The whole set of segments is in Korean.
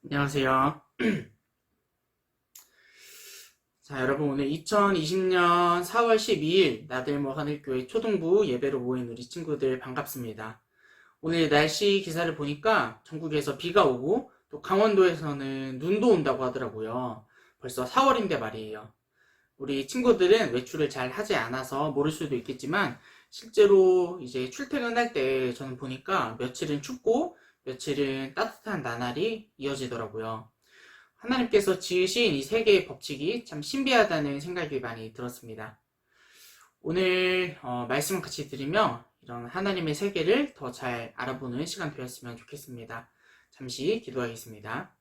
안녕하세요. 자, 여러분 오늘 2020년 4월 12일 나들모 하늘교회 초등부 예배로 모인 우리 친구들 반갑습니다. 오늘 날씨 기사를 보니까 전국에서 비가 오고 또 강원도에서는 눈도 온다고 하더라고요. 벌써 4월인데 말이에요. 우리 친구들은 외출을 잘 하지 않아서 모를 수도 있겠지만 실제로 이제 출퇴근할 때 저는 보니까 며칠은 춥고 며칠은 따뜻한 나날이 이어지더라고요. 하나님께서 지으신 이 세 개의 법칙이 참 신비하다는 생각이 많이 들었습니다. 오늘 말씀을 같이 드리며 이런 하나님의 세계를 더 잘 알아보는 시간 되었으면 좋겠습니다. 잠시 기도하겠습니다.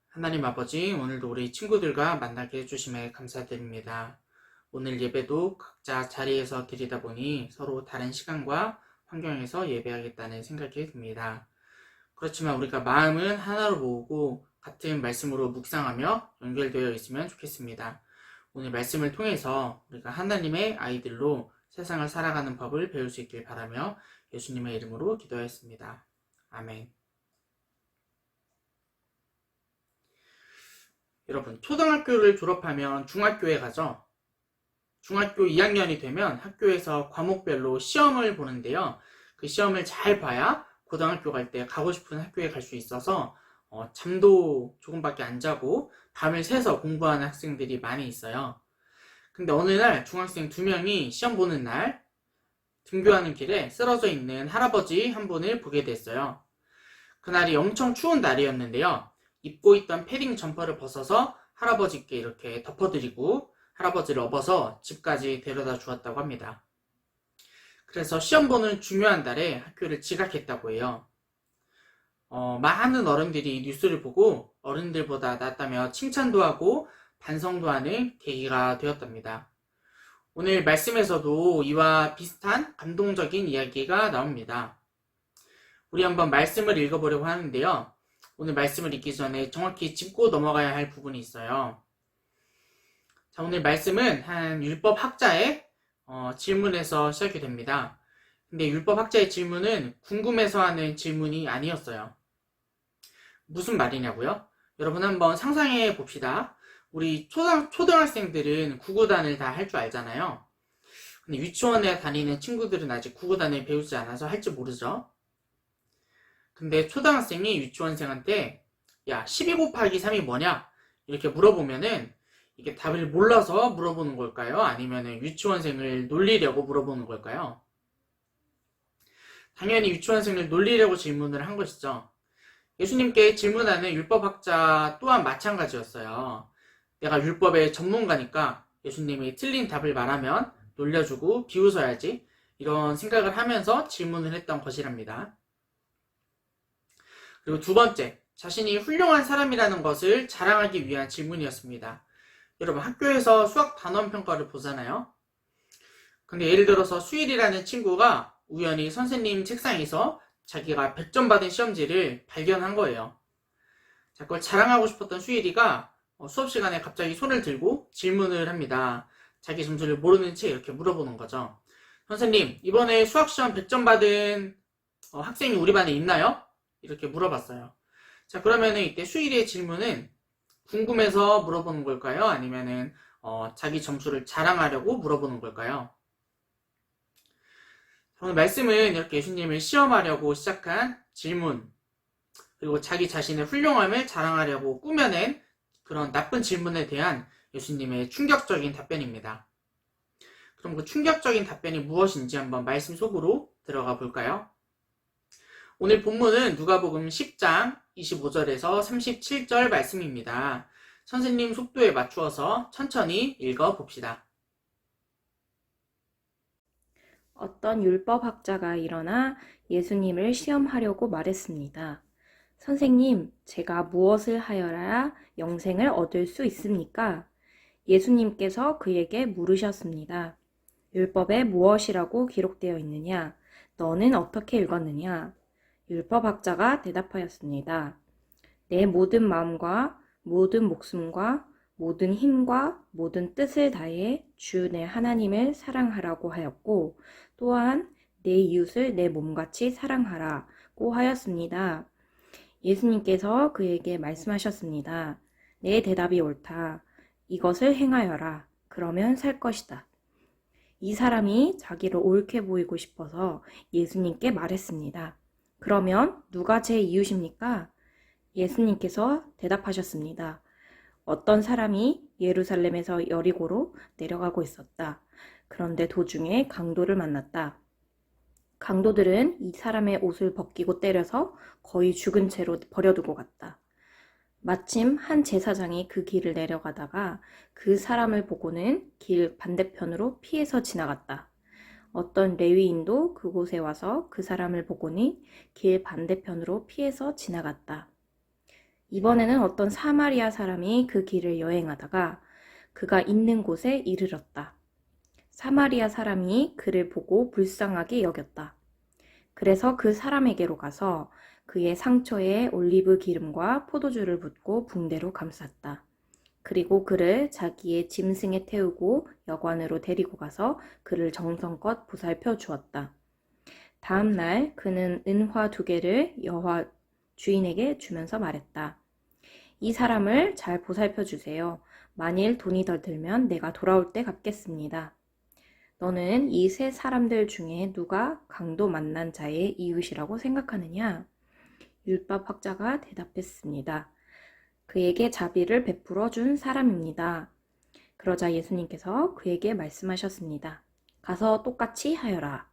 하나님 아버지, 오늘도 우리 친구들과 만나게 해주심에 감사드립니다. 오늘 예배도 각자 자리에서 드리다 보니 서로 다른 시간과 환경에서 예배하겠다는 생각이 듭니다. 그렇지만 우리가 마음은 하나로 모으고 같은 말씀으로 묵상하며 연결되어 있으면 좋겠습니다. 오늘 말씀을 통해서 우리가 하나님의 아이들로 세상을 살아가는 법을 배울 수 있길 바라며 예수님의 이름으로 기도하였습니다. 아멘. 여러분, 초등학교를 졸업하면 중학교에 가죠. 중학교 2학년이 되면 학교에서 과목별로 시험을 보는데요. 그 시험을 잘 봐야 고등학교 갈 때 가고 싶은 학교에 갈 수 있어서 잠도 조금밖에 안 자고 밤을 새서 공부하는 학생들이 많이 있어요. 근데 어느 날 중학생 2명이 시험 보는 날 등교하는 길에 쓰러져 있는 할아버지 한 분을 보게 됐어요. 그날이 엄청 추운 날이었는데요. 입고 있던 패딩 점퍼를 벗어서 할아버지께 이렇게 덮어드리고 할아버지를 업어서 집까지 데려다 주었다고 합니다. 그래서 시험 보는 중요한 달에 학교를 지각했다고 해요. 많은 어른들이 이 뉴스를 보고 어른들보다 낫다며 칭찬도 하고 반성도 하는 계기가 되었답니다. 오늘 말씀에서도 이와 비슷한 감동적인 이야기가 나옵니다. 우리 한번 말씀을 읽어보려고 하는데요. 오늘 말씀을 읽기 전에 정확히 짚고 넘어가야 할 부분이 있어요. 자, 오늘 말씀은 한 율법학자의 질문에서 시작이 됩니다. 근데 율법학자의 질문은 궁금해서 하는 질문이 아니었어요. 무슨 말이냐고요? 여러분 한번 상상해 봅시다. 우리 초등학생들은 구구단을 다 할 줄 알잖아요. 근데 유치원에 다니는 친구들은 아직 구구단을 배우지 않아서 할지 모르죠. 근데 초등학생이 유치원생한테 야, 12 곱하기 3이 뭐냐? 이렇게 물어보면은 이게 답을 몰라서 물어보는 걸까요? 아니면 유치원생을 놀리려고 물어보는 걸까요? 당연히 유치원생을 놀리려고 질문을 한 것이죠. 예수님께 질문하는 율법학자 또한 마찬가지였어요. 내가 율법의 전문가니까 예수님이 틀린 답을 말하면 놀려주고 비웃어야지 이런 생각을 하면서 질문을 했던 것이랍니다. 그리고 두 번째, 자신이 훌륭한 사람이라는 것을 자랑하기 위한 질문이었습니다. 여러분 학교에서 수학 단원 평가를 보잖아요. 근데 예를 들어서 수일이라는 친구가 우연히 선생님 책상에서 자기가 100점 받은 시험지를 발견한 거예요. 자, 그걸 자랑하고 싶었던 수일이가 수업 시간에 갑자기 손을 들고 질문을 합니다. 자기 점수를 모르는 채 이렇게 물어보는 거죠. 선생님, 이번에 수학시험 100점 받은 학생이 우리 반에 있나요? 이렇게 물어봤어요. 자, 그러면은 이때 수일이의 질문은 궁금해서 물어보는 걸까요? 아니면은 자기 점수를 자랑하려고 물어보는 걸까요? 오늘 말씀은 이렇게 예수님을 시험하려고 시작한 질문, 그리고 자기 자신의 훌륭함을 자랑하려고 꾸며낸 그런 나쁜 질문에 대한 예수님의 충격적인 답변입니다. 그럼 그 충격적인 답변이 무엇인지 한번 말씀 속으로 들어가 볼까요? 오늘 본문은 누가복음 10장 25절에서 37절 말씀입니다. 선생님 속도에 맞추어서 천천히 읽어봅시다. 어떤 율법학자가 일어나 예수님을 시험하려고 말했습니다. 선생님, 제가 무엇을 하여야 영생을 얻을 수 있습니까? 예수님께서 그에게 물으셨습니다. 율법에 무엇이라고 기록되어 있느냐? 너는 어떻게 읽었느냐? 율법학자가 대답하였습니다. 내 모든 마음과 모든 목숨과 모든 힘과 모든 뜻을 다해 주 내 하나님을 사랑하라고 하였고 또한 내 이웃을 내 몸같이 사랑하라고 하였습니다. 예수님께서 그에게 말씀하셨습니다. 내 대답이 옳다. 이것을 행하여라. 그러면 살 것이다. 이 사람이 자기를 옳게 보이고 싶어서 예수님께 말했습니다. 그러면 누가 제 이웃입니까? 예수님께서 대답하셨습니다. 어떤 사람이 예루살렘에서 여리고로 내려가고 있었다. 그런데 도중에 강도를 만났다. 강도들은 이 사람의 옷을 벗기고 때려서 거의 죽은 채로 버려두고 갔다. 마침 한 제사장이 그 길을 내려가다가 그 사람을 보고는 길 반대편으로 피해서 지나갔다. 어떤 레위인도 그곳에 와서 그 사람을 보고는 길 반대편으로 피해서 지나갔다. 이번에는 어떤 사마리아 사람이 그 길을 여행하다가 그가 있는 곳에 이르렀다. 사마리아 사람이 그를 보고 불쌍하게 여겼다. 그래서 그 사람에게로 가서 그의 상처에 올리브 기름과 포도주를 붓고 붕대로 감쌌다. 그리고 그를 자기의 짐승에 태우고 여관으로 데리고 가서 그를 정성껏 보살펴 주었다. 다음 날 그는 은화 2개를 여호와 주인에게 주면서 말했다. 이 사람을 잘 보살펴 주세요. 만일 돈이 더 들면 내가 돌아올 때 갚겠습니다. 너는 이 세 사람들 중에 누가 강도 만난 자의 이웃이라고 생각하느냐? 율법학자가 대답했습니다. 그에게 자비를 베풀어 준 사람입니다. 그러자 예수님께서 그에게 말씀하셨습니다. 가서 똑같이 하여라.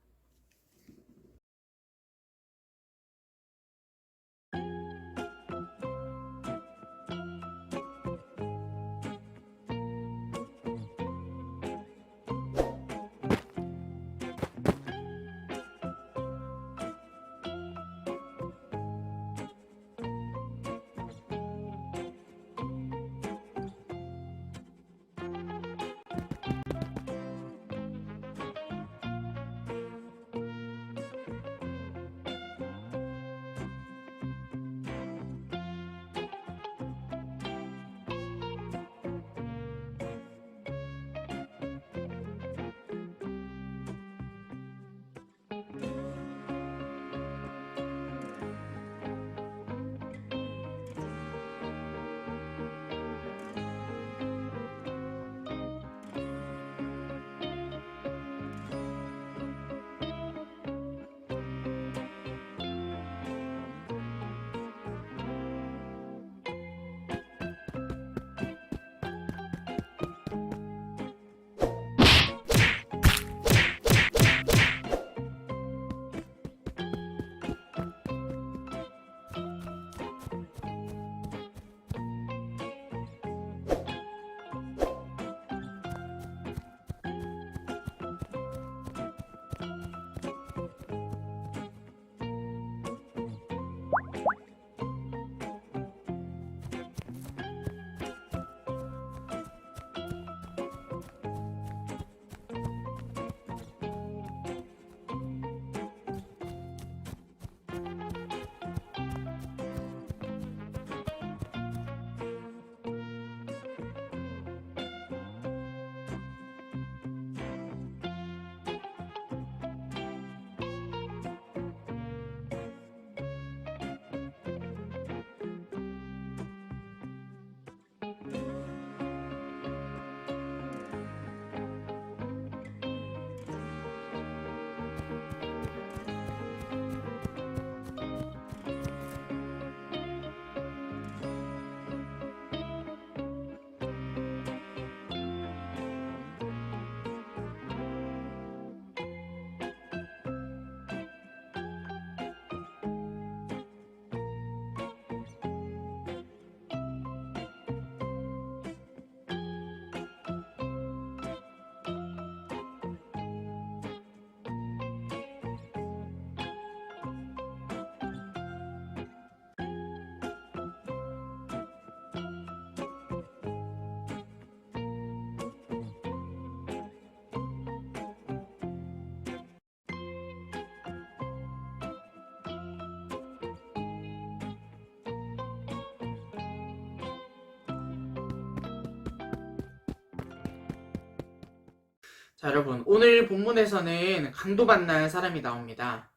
자, 여러분, 오늘 본문에서는 강도 만난 사람이 나옵니다.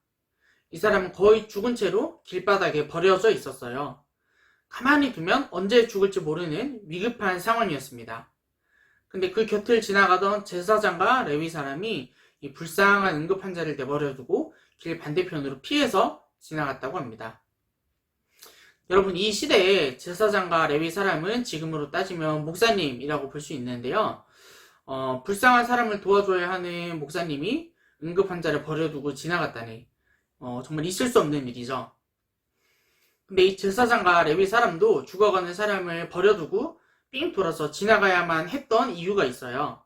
이 사람은 거의 죽은 채로 길바닥에 버려져 있었어요. 가만히 두면 언제 죽을지 모르는 위급한 상황이었습니다. 근데 그 곁을 지나가던 제사장과 레위 사람이 이 불쌍한 응급 환자를 내버려두고 길 반대편으로 피해서 지나갔다고 합니다. 여러분, 이 시대에 제사장과 레위 사람은 지금으로 따지면 목사님이라고 볼 수 있는데요. 불쌍한 사람을 도와줘야 하는 목사님이 응급 환자를 버려두고 지나갔다니 정말 있을 수 없는 일이죠. 근데 이 제사장과 레위 사람도 죽어가는 사람을 버려두고 삥 돌아서 지나가야만 했던 이유가 있어요.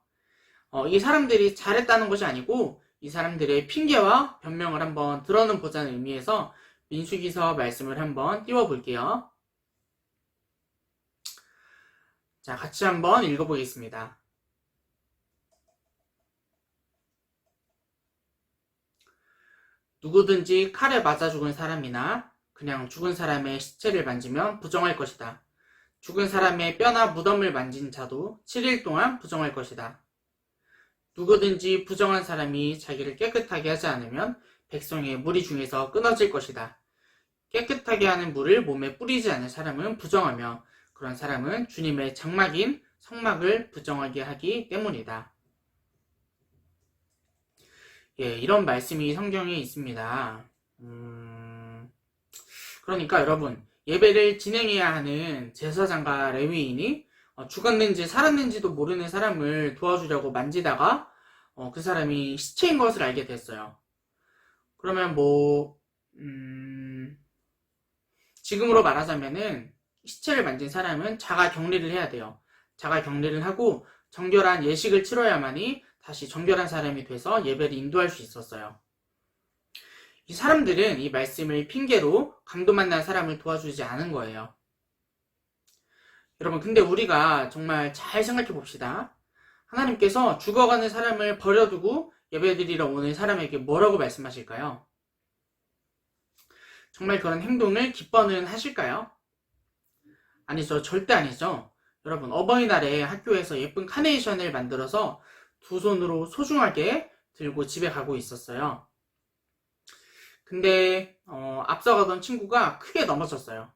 이 사람들이 잘했다는 것이 아니고 이 사람들의 핑계와 변명을 한번 들어는 보자는 의미에서 민수기서 말씀을 한번 띄워볼게요. 자, 같이 한번 읽어보겠습니다. 누구든지 칼에 맞아 죽은 사람이나 그냥 죽은 사람의 시체를 만지면 부정할 것이다. 죽은 사람의 뼈나 무덤을 만진 자도 7일 동안 부정할 것이다. 누구든지 부정한 사람이 자기를 깨끗하게 하지 않으면 백성의 무리 중에서 끊어질 것이다. 깨끗하게 하는 물을 몸에 뿌리지 않은 사람은 부정하며 그런 사람은 주님의 장막인 성막을 부정하게 하기 때문이다. 예, 이런 말씀이 성경에 있습니다. 그러니까 여러분, 예배를 진행해야 하는 제사장과 레위인이 죽었는지 살았는지도 모르는 사람을 도와주려고 만지다가 그 사람이 시체인 것을 알게 됐어요. 그러면 지금으로 말하자면은 시체를 만진 사람은 자가 격리를 해야 돼요. 자가 격리를 하고 정결한 예식을 치러야만이 다시 정결한 사람이 돼서 예배를 인도할 수 있었어요. 이 사람들은 이 말씀을 핑계로 강도 만난 사람을 도와주지 않은 거예요. 여러분, 근데 우리가 정말 잘 생각해 봅시다. 하나님께서 죽어가는 사람을 버려두고 예배드리러 오는 사람에게 뭐라고 말씀하실까요? 정말 그런 행동을 기뻐는 하실까요? 아니죠. 절대 아니죠. 여러분, 어버이날에 학교에서 예쁜 카네이션을 만들어서 두 손으로 소중하게 들고 집에 가고 있었어요. 근데 앞서가던 친구가 크게 넘어졌어요.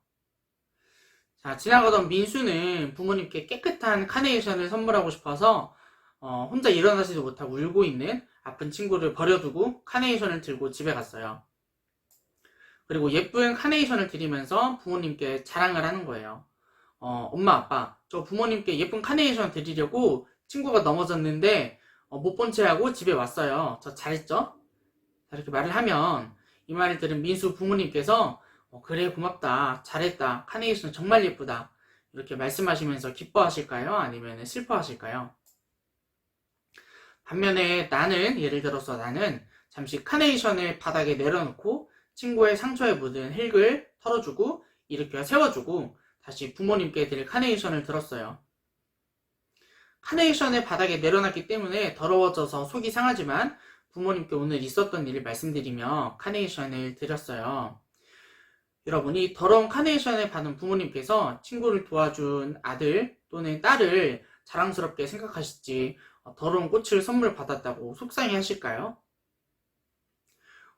자, 지나가던 민수는 부모님께 깨끗한 카네이션을 선물하고 싶어서 혼자 일어나지도 못하고 울고 있는 아픈 친구를 버려두고 카네이션을 들고 집에 갔어요. 그리고 예쁜 카네이션을 드리면서 부모님께 자랑을 하는 거예요. 엄마, 아빠, 저 부모님께 예쁜 카네이션 드리려고 친구가 넘어졌는데 못 본 채 하고 집에 왔어요. 저 잘했죠? 이렇게 말을 하면 이 말을 들은 민수 부모님께서 그래, 고맙다, 잘했다, 카네이션 정말 예쁘다 이렇게 말씀하시면서 기뻐하실까요? 아니면 슬퍼하실까요? 반면에 예를 들어서 나는 잠시 카네이션을 바닥에 내려놓고 친구의 상처에 묻은 흙을 털어주고 일으켜 세워주고 다시 부모님께 드릴 카네이션을 들었어요. 카네이션을 바닥에 내려놨기 때문에 더러워져서 속이 상하지만 부모님께 오늘 있었던 일을 말씀드리며 카네이션을 드렸어요. 여러분이 더러운 카네이션을 받은 부모님께서 친구를 도와준 아들 또는 딸을 자랑스럽게 생각하실지 더러운 꽃을 선물 받았다고 속상해 하실까요?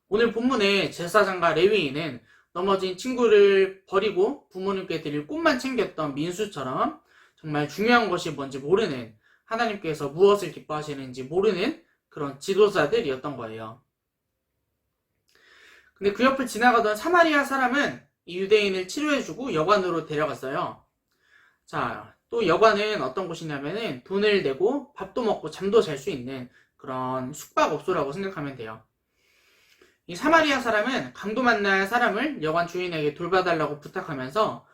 오늘 본문의 제사장과 레위인은 넘어진 친구를 버리고 부모님께 드릴 꽃만 챙겼던 민수처럼 정말 중요한 것이 뭔지 모르는, 하나님께서 무엇을 기뻐하시는지 모르는 그런 지도자들이었던 거예요. 근데 그 옆을 지나가던 사마리아 사람은 이 유대인을 치료해주고 여관으로 데려갔어요. 자, 또 여관은 어떤 곳이냐면은 돈을 내고 밥도 먹고 잠도 잘 수 있는 그런 숙박업소라고 생각하면 돼요. 이 사마리아 사람은 강도 만난 사람을 여관 주인에게 돌봐달라고 부탁하면서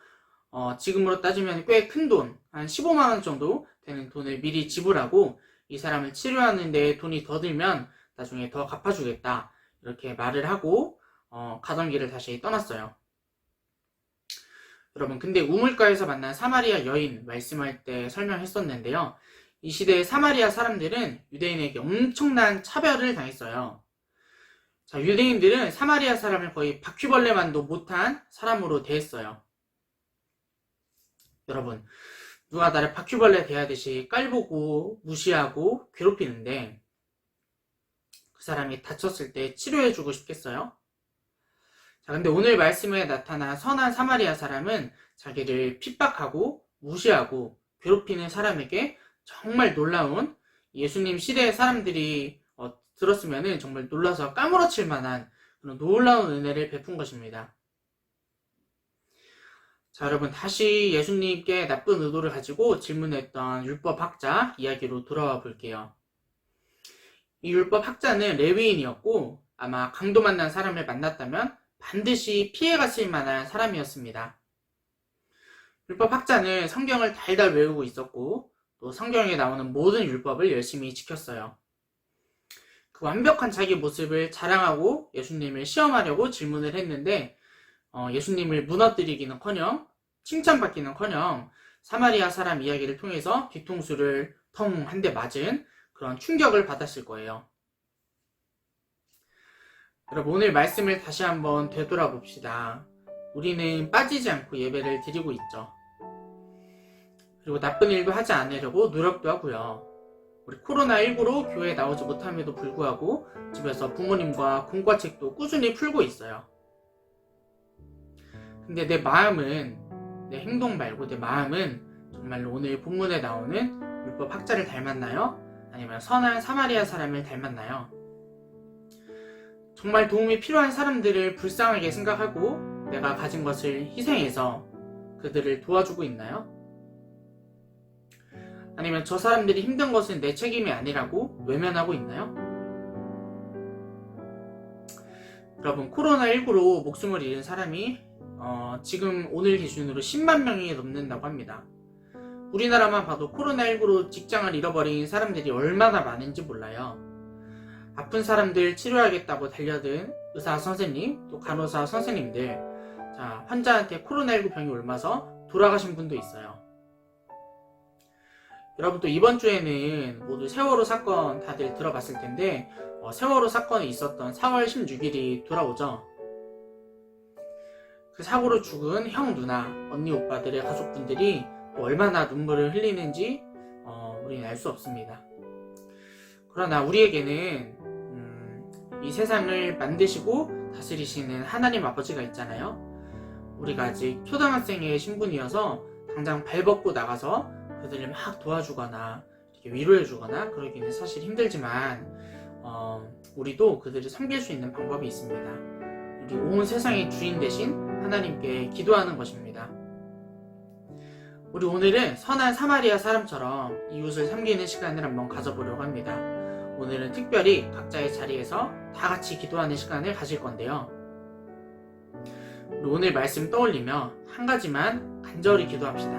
지금으로 따지면 꽤 큰 돈, 한 15만 원 정도 되는 돈을 미리 지불하고 이 사람을 치료하는 데 돈이 더 들면 나중에 더 갚아주겠다 이렇게 말을 하고 가던 길을 다시 떠났어요. 여러분, 근데 우물가에서 만난 사마리아 여인 말씀할 때 설명했었는데요. 이 시대의 사마리아 사람들은 유대인에게 엄청난 차별을 당했어요. 자, 유대인들은 사마리아 사람을 거의 바퀴벌레만도 못한 사람으로 대했어요. 여러분, 누가 나를 바퀴벌레 대하듯이 깔보고 무시하고 괴롭히는데 그 사람이 다쳤을 때 치료해주고 싶겠어요? 자, 근데 오늘 말씀에 나타난 선한 사마리아 사람은 자기를 핍박하고 무시하고 괴롭히는 사람에게 정말 놀라운, 예수님 시대의 사람들이 들었으면 정말 놀라서 까무러칠 만한 그런 놀라운 은혜를 베푼 것입니다. 자, 여러분, 다시 예수님께 나쁜 의도를 가지고 질문했던 율법학자 이야기로 돌아와 볼게요. 이 율법학자는 레위인이었고 아마 강도 만난 사람을 만났다면 반드시 피해갔을 만한 사람이었습니다. 율법학자는 성경을 달달 외우고 있었고 또 성경에 나오는 모든 율법을 열심히 지켰어요. 그 완벽한 자기 모습을 자랑하고 예수님을 시험하려고 질문을 했는데 예수님을 무너뜨리기는커녕 칭찬받기는커녕 사마리아 사람 이야기를 통해서 뒤통수를 텅 한 대 맞은 그런 충격을 받았을 거예요. 여러분, 오늘 말씀을 다시 한번 되돌아봅시다. 우리는 빠지지 않고 예배를 드리고 있죠. 그리고 나쁜 일도 하지 않으려고 노력도 하고요. 우리 코로나19로 교회에 나오지 못함에도 불구하고 집에서 부모님과 공과책도 꾸준히 풀고 있어요. 근데 내 마음은, 내 행동 말고 내 마음은 정말로 오늘 본문에 나오는 율법 학자를 닮았나요? 아니면 선한 사마리아 사람을 닮았나요? 정말 도움이 필요한 사람들을 불쌍하게 생각하고 내가 가진 것을 희생해서 그들을 도와주고 있나요? 아니면 저 사람들이 힘든 것은 내 책임이 아니라고 외면하고 있나요? 여러분, 코로나19로 목숨을 잃은 사람이 지금 오늘 기준으로 10만 명이 넘는다고 합니다. 우리나라만 봐도 코로나19로 직장을 잃어버린 사람들이 얼마나 많은지 몰라요. 아픈 사람들 치료하겠다고 달려든 의사 선생님, 또 간호사 선생님들, 자, 환자한테 코로나19 병이 옮아서 돌아가신 분도 있어요. 여러분, 또 이번 주에는 모두 세월호 사건 다들 들어봤을 텐데 세월호 사건이 있었던 4월 16일이 돌아오죠. 그 사고로 죽은 형, 누나, 언니, 오빠들의 가족분들이 또 얼마나 눈물을 흘리는지 우리는 알 수 없습니다. 그러나 우리에게는 이 세상을 만드시고 다스리시는 하나님 아버지가 있잖아요. 우리가 아직 초등학생의 신분이어서 당장 발벗고 나가서 그들을 막 도와주거나 이렇게 위로해주거나 그러기는 사실 힘들지만 우리도 그들을 섬길 수 있는 방법이 있습니다. 우리 온 세상의 주인 대신 하나님께 기도하는 것입니다. 우리 오늘은 선한 사마리아 사람처럼 이웃을 섬기는 시간을 한번 가져보려고 합니다. 오늘은 특별히 각자의 자리에서 다 같이 기도하는 시간을 가질 건데요. 우리 오늘 말씀 떠올리며 한 가지만 간절히 기도합시다.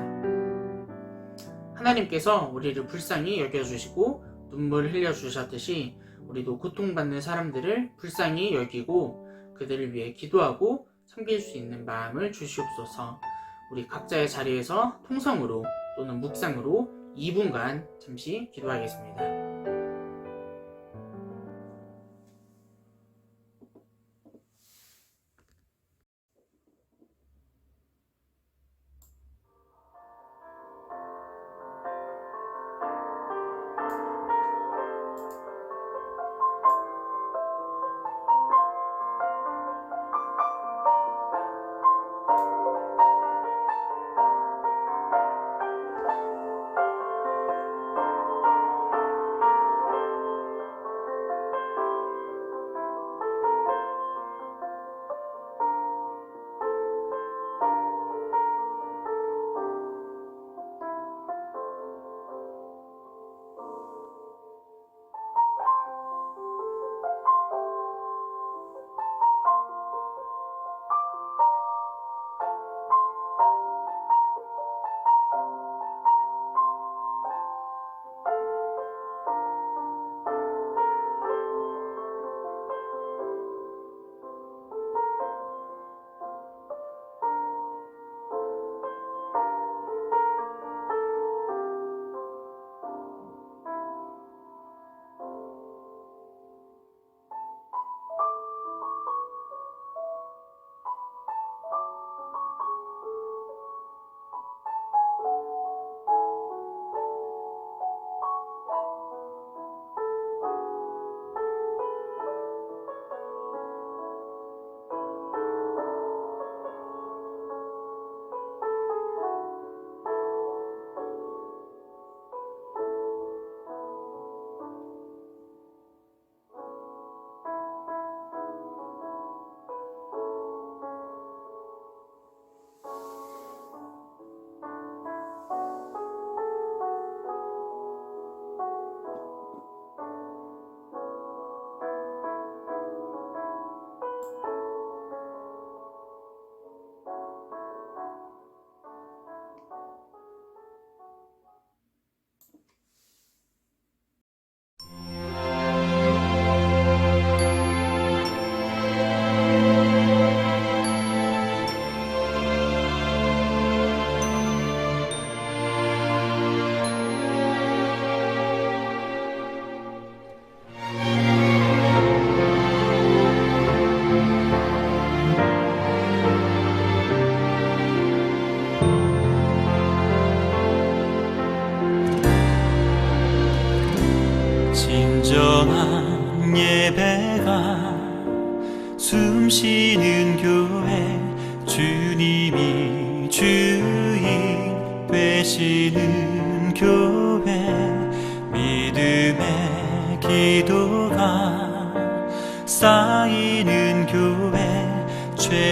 하나님께서 우리를 불쌍히 여겨주시고 눈물을 흘려주셨듯이 우리도 고통받는 사람들을 불쌍히 여기고 그들을 위해 기도하고 섬길 수 있는 마음을 주시옵소서. 우리 각자의 자리에서 통성으로 또는 묵상으로 2분간 잠시 기도하겠습니다.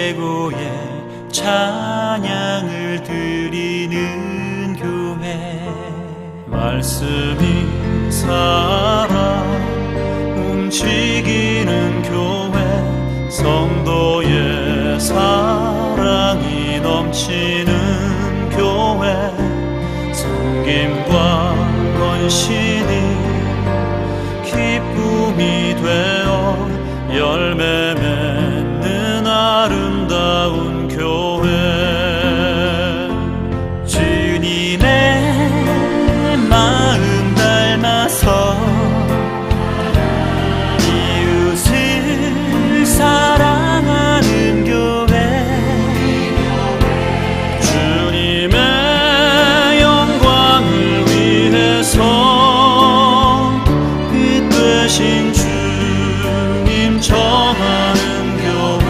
최고의 찬양을 드리는 교회. 말씀이 살아 움직이는 교회. 성도의 사랑이 넘치는 교회. 섬김과 헌신이 기쁨이 되어 열매 맺는 아름다운 교회. 주님의 마음 닮아서 이웃을 사랑하는 교회. 주님의 영광을 위해서 빛 되신 주님 전하는 교회.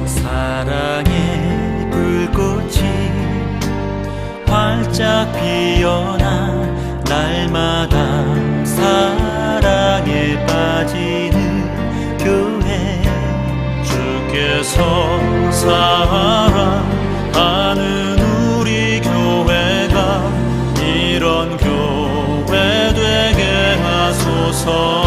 사랑의 불꽃이 활짝 피어나 날마다 사랑에 빠지는 교회. 주께서 사랑하는 우리 교회가 이런 교회 되게 하소서.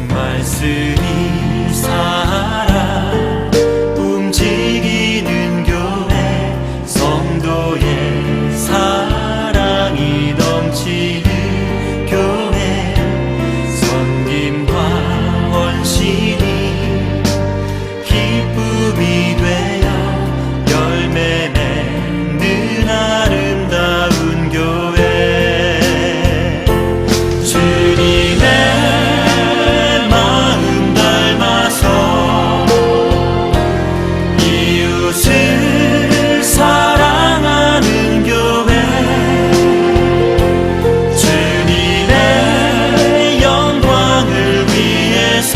말씀이 살아 움직이는 교회. 성도의 사랑이 넘치는 교회. 섬김과 헌신이 기쁨이 되어 열매 맺는 아름다운 교회. 주님의 이웃을 사랑하는 교회. 주님의 영광을 위해서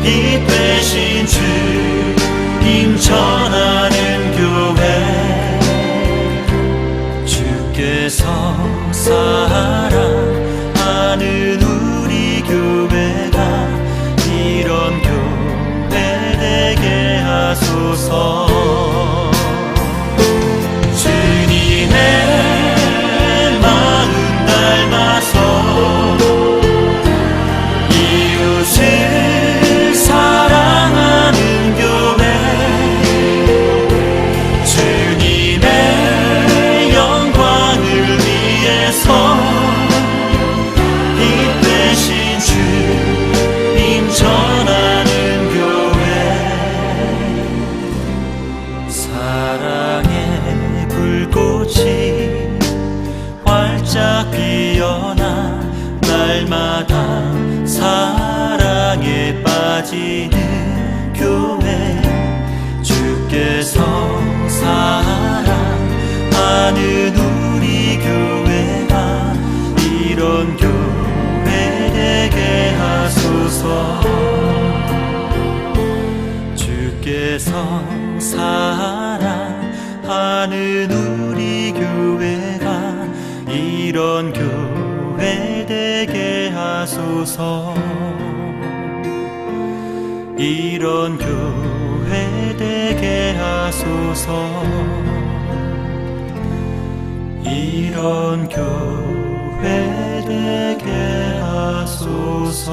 빛 되신 주님 전하는 교회. 주께서 사랑하는 우리 교회가 이런 교회 되게 하소서. 주님의 마음 닮아서 이웃을 사랑하는 교회. 주님의 영광을 위해서 빛 되신 주님 전하는 교회. 사랑의 불꽃이 활짝 피어나 날마다 사랑에 빠지는 교회. 주께서 사랑하는 우리 교회가 이런 교회 되게 하소서. 주께서 사랑하는 우리 교회가 이런 교회 되게 하소서. 이런 교회 되게 하소서. 이런 교회 되게 하소서.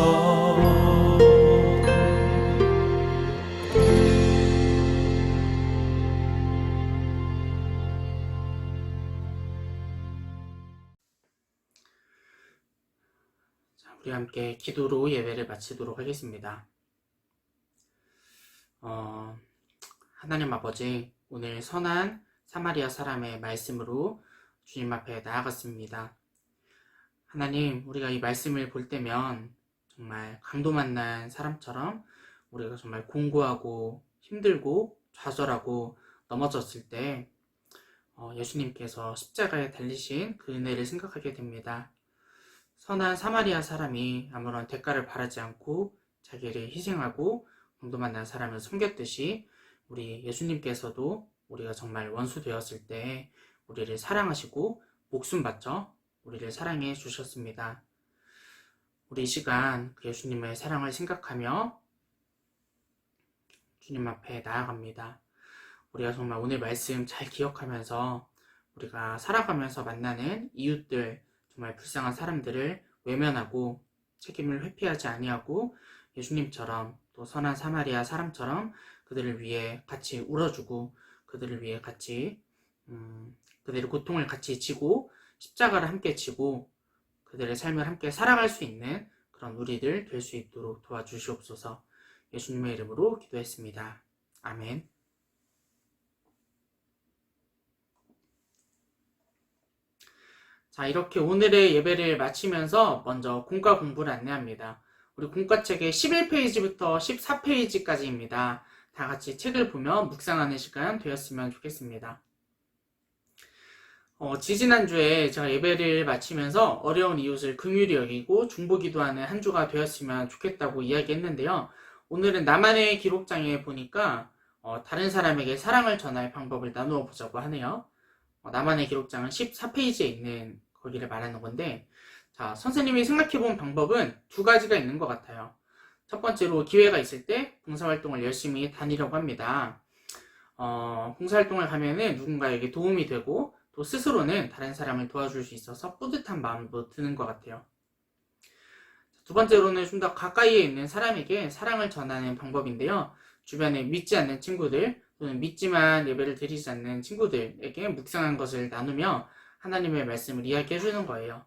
우리 함께 기도로 예배를 마치도록 하겠습니다. 하나님 아버지, 오늘 선한 사마리아 사람의 말씀으로 주님 앞에 나아갔습니다. 하나님, 우리가 이 말씀을 볼 때면 정말 강도 만난 사람처럼 우리가 정말 공고하고 힘들고 좌절하고 넘어졌을 때 예수님께서 십자가에 달리신 그 은혜를 생각하게 됩니다. 선한 사마리아 사람이 아무런 대가를 바라지 않고 자기를 희생하고 공도 만난 사람을 섬겼듯이 우리 예수님께서도 우리가 정말 원수 되었을 때 우리를 사랑하시고 목숨 바쳐 우리를 사랑해 주셨습니다. 우리 이 시간 그 예수님의 사랑을 생각하며 주님 앞에 나아갑니다. 우리가 정말 오늘 말씀 잘 기억하면서 우리가 살아가면서 만나는 이웃들, 정말 불쌍한 사람들을 외면하고 책임을 회피하지 아니하고 예수님처럼 또 선한 사마리아 사람처럼 그들을 위해 같이 울어주고 그들을 위해 같이 그들의 고통을 같이 지고 십자가를 함께 지고 그들의 삶을 함께 살아갈 수 있는 그런 우리들 될 수 있도록 도와주시옵소서. 예수님의 이름으로 기도했습니다. 아멘. 자, 이렇게 오늘의 예배를 마치면서 먼저 공과 공부를 안내합니다. 우리 공과책의 11페이지부터 14페이지까지입니다. 다 같이 책을 보며 묵상하는 시간 되었으면 좋겠습니다. 지지난주에 제가 예배를 마치면서 어려운 이웃을 긍휼히 여기고 중보기도하는 한 주가 되었으면 좋겠다고 이야기했는데요. 오늘은 나만의 기록장에 보니까 다른 사람에게 사랑을 전할 방법을 나누어 보자고 하네요. 나만의 기록장은 14페이지에 있는 거기를 말하는 건데, 자, 선생님이 생각해본 방법은 두 가지가 있는 것 같아요. 첫 번째로 기회가 있을 때 봉사활동을 열심히 다니려고 합니다. 봉사활동을 가면은 누군가에게 도움이 되고 또 스스로는 다른 사람을 도와줄 수 있어서 뿌듯한 마음도 드는 것 같아요. 두 번째로는 좀 더 가까이에 있는 사람에게 사랑을 전하는 방법인데요. 주변에 믿지 않는 친구들 또는 믿지만 예배를 드리지 않는 친구들에게 묵상한 것을 나누며 하나님의 말씀을 이야기해 주는 거예요.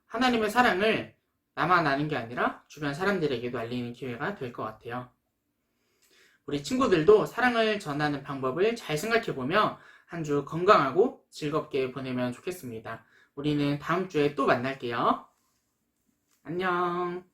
하나님의 사랑을 나만 아는 게 아니라 주변 사람들에게도 알리는 기회가 될 것 같아요. 우리 친구들도 사랑을 전하는 방법을 잘 생각해보며 한 주 건강하고 즐겁게 보내면 좋겠습니다. 우리는 다음 주에 또 만날게요. 안녕.